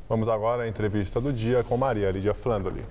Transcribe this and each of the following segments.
Vamos agora à entrevista do dia com Maria Lídia Flandoli.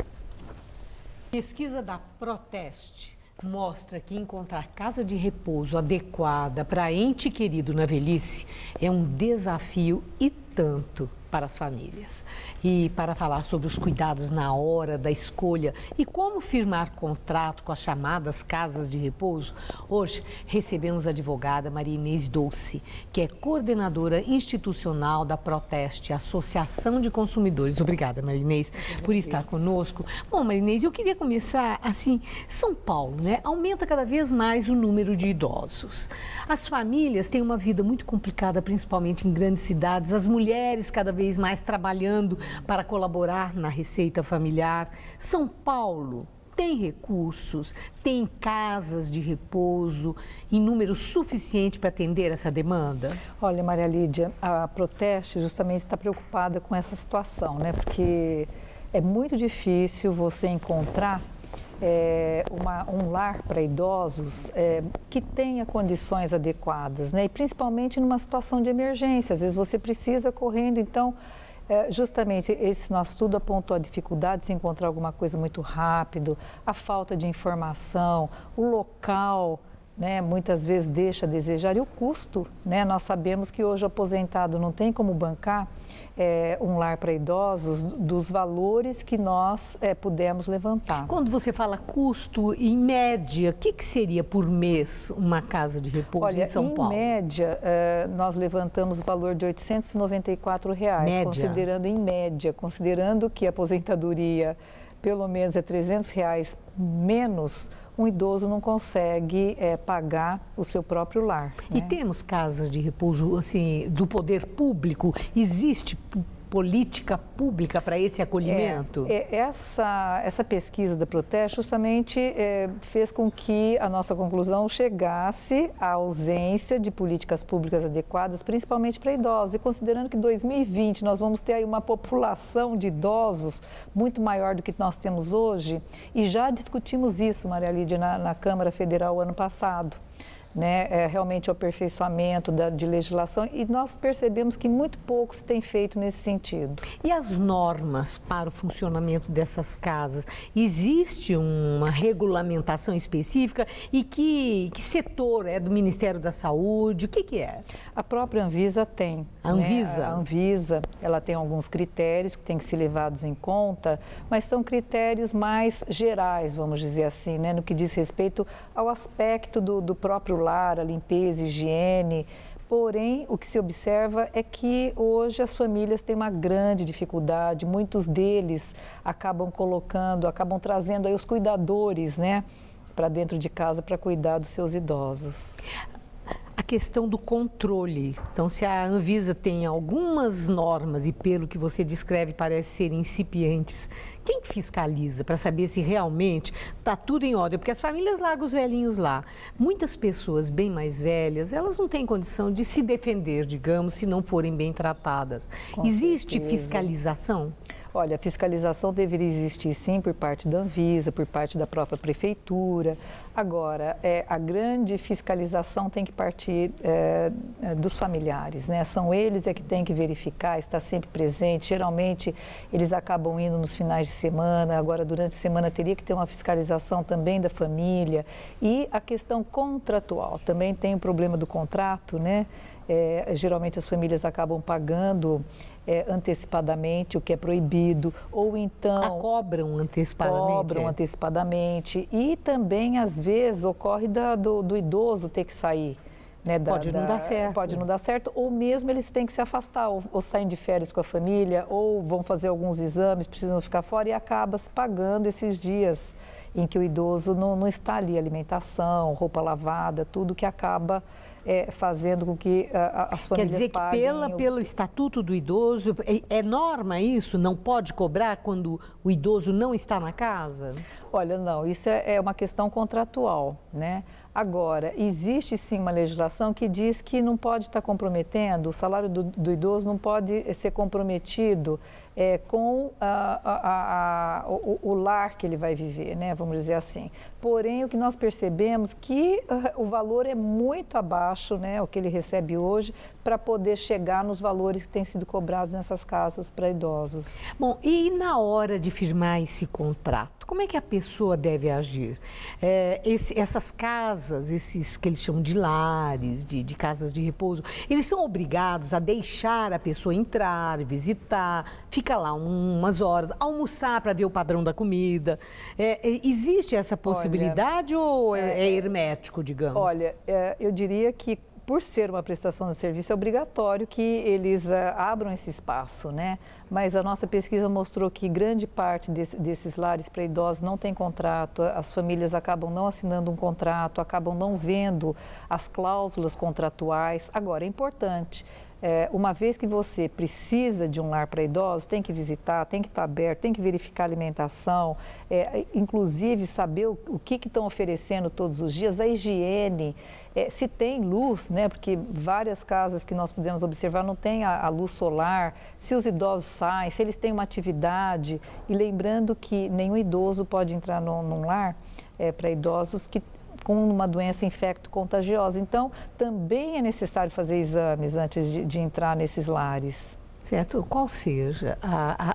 Pesquisa da Proteste mostra que encontrar casa de repouso adequada para ente querido na velhice é um desafio e tanto para as famílias. E para falar sobre os cuidados na hora da escolha e como firmar contrato com as chamadas casas de repouso, hoje recebemos a advogada Maria Inês Dolce, que é coordenadora institucional da Proteste, Associação de Consumidores. Obrigada, Maria Inês, por estar conosco. Bom, Maria Inês, eu queria começar assim, São Paulo, né? Aumenta cada vez mais o número de idosos. As famílias têm uma vida muito complicada, principalmente em grandes cidades, as mulheres cada vez mais trabalhando para colaborar na receita familiar. São Paulo tem recursos, tem casas de repouso em número suficiente para atender essa demanda? Olha, Maria Lídia, a Proteste justamente está preocupada com essa situação, né? Porque é muito difícil você encontrar um lar para idosos que tenha condições adequadas, né? E principalmente numa situação de emergência, às vezes você precisa correndo, então justamente esse nosso estudo apontou a dificuldade de se encontrar alguma coisa muito rápido, a falta de informação, o local, né, muitas vezes deixa a desejar, e o custo, né? Nós sabemos que hoje o aposentado não tem como bancar um lar para idosos dos valores que nós pudemos levantar. Quando você fala custo, em média, o que seria por mês uma casa de repouso em São Paulo? Em média, nós levantamos o valor de R$ 894, média. considerando em média, considerando que a aposentadoria pelo menos é R$ 300 menos, um idoso não consegue pagar o seu próprio lar. E né? temos casas de repouso assim, do poder público? Existe política pública para esse acolhimento? Essa pesquisa da Proteste justamente fez com que a nossa conclusão chegasse à ausência de políticas públicas adequadas, principalmente para idosos. E considerando que em 2020 nós vamos ter aí uma população de idosos muito maior do que nós temos hoje, e já discutimos isso, Maria Lídia, na Câmara Federal ano passado. Né, realmente o aperfeiçoamento de legislação, e nós percebemos que muito pouco se tem feito nesse sentido. E as normas para o funcionamento dessas casas? Existe uma regulamentação específica? E que setor é do Ministério da Saúde? O que é? A própria Anvisa tem. A Anvisa? Né? A Anvisa, ela tem alguns critérios que têm que ser levados em conta, mas são critérios mais gerais, vamos dizer assim, né, no que diz respeito ao aspecto do próprio lar, a limpeza, a higiene. Porém, o que se observa é que hoje as famílias têm uma grande dificuldade, muitos deles acabam trazendo aí os cuidadores, né, para dentro de casa para cuidar dos seus idosos. A questão do controle. Então, se a Anvisa tem algumas normas e pelo que você descreve parece serem incipientes, quem fiscaliza para saber se realmente está tudo em ordem? Porque as famílias largam os velhinhos lá. Muitas pessoas bem mais velhas, elas não têm condição de se defender, digamos, se não forem bem tratadas. Existe fiscalização? Olha, a fiscalização deveria existir sim por parte da Anvisa, por parte da própria prefeitura. Agora, a grande fiscalização tem que partir dos familiares, né? São eles que têm que verificar, estar sempre presente. Geralmente, eles acabam indo nos finais de semana. Agora, durante a semana, teria que ter uma fiscalização também da família. E a questão contratual, também tem o problema do contrato, né? Geralmente as famílias acabam pagando antecipadamente, o que é proibido, ou então... Cobram antecipadamente? Cobram antecipadamente, e também às vezes ocorre do idoso ter que sair. Né, pode não dar certo. Pode não dar certo, ou mesmo eles têm que se afastar, ou saem de férias com a família, ou vão fazer alguns exames, precisam ficar fora, e acaba se pagando esses dias em que o idoso não está ali, alimentação, roupa lavada, tudo que acaba fazendo com que as famílias paguem. Quer dizer que pelo Estatuto do Idoso, é norma isso? Não pode cobrar quando o idoso não está na casa? Olha, não, isso é uma questão contratual, né? Agora, existe sim uma legislação que diz que não pode estar comprometendo, o salário do idoso não pode ser comprometido com o lar que ele vai viver, né? Vamos dizer assim. Porém, o que nós percebemos que o valor é muito abaixo, né, o que ele recebe hoje, para poder chegar nos valores que têm sido cobrados nessas casas para idosos. Bom, e na hora de firmar esse contrato, como é que a pessoa deve agir? Essas casas, esses que eles chamam de lares, de casas de repouso, eles são obrigados a deixar a pessoa entrar, visitar, ficar lá umas horas, almoçar para ver o padrão da comida. Existe essa possibilidade ou é hermético, digamos? Olha, eu diria que por ser uma prestação de serviço, é obrigatório que eles abram esse espaço, né? Mas a nossa pesquisa mostrou que grande parte desses lares para idosos não tem contrato, as famílias acabam não assinando um contrato, acabam não vendo as cláusulas contratuais. Agora, é importante, uma vez que você precisa de um lar para idosos, tem que visitar, tem que estar aberto, tem que verificar a alimentação, inclusive saber o que estão oferecendo todos os dias, a higiene, se tem luz, né? Porque várias casas que nós pudemos observar não tem a luz solar, se os idosos saem, se eles têm uma atividade. E lembrando que nenhum idoso pode entrar num lar para idosos com uma doença infecto-contagiosa. Então, também é necessário fazer exames antes de entrar nesses lares. Certo? Qual seja,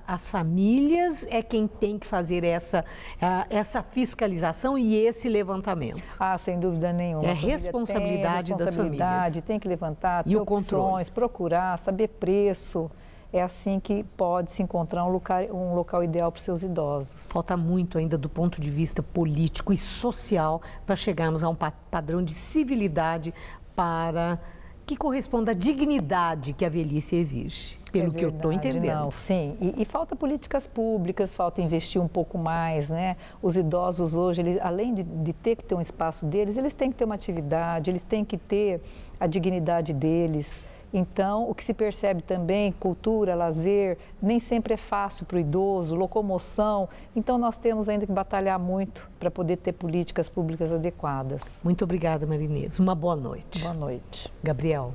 as famílias é quem tem que fazer essa fiscalização e esse levantamento. Ah, sem dúvida nenhuma. É a responsabilidade das famílias. Tem que levantar, ter e o opções, controle. Procurar, saber preço. É assim que pode se encontrar um local ideal para os seus idosos. Falta muito ainda do ponto de vista político e social para chegarmos a um padrão de civilidade para que corresponda à dignidade que a velhice exige, pelo que eu estou entendendo. Não, sim, e falta políticas públicas, falta investir um pouco mais, né? Os idosos hoje, além de ter que ter um espaço deles, eles têm que ter uma atividade, eles têm que ter a dignidade deles. Então, o que se percebe também, cultura, lazer, nem sempre é fácil para o idoso, locomoção. Então, nós temos ainda que batalhar muito para poder ter políticas públicas adequadas. Muito obrigada, Marinês. Uma boa noite. Boa noite. Gabriel.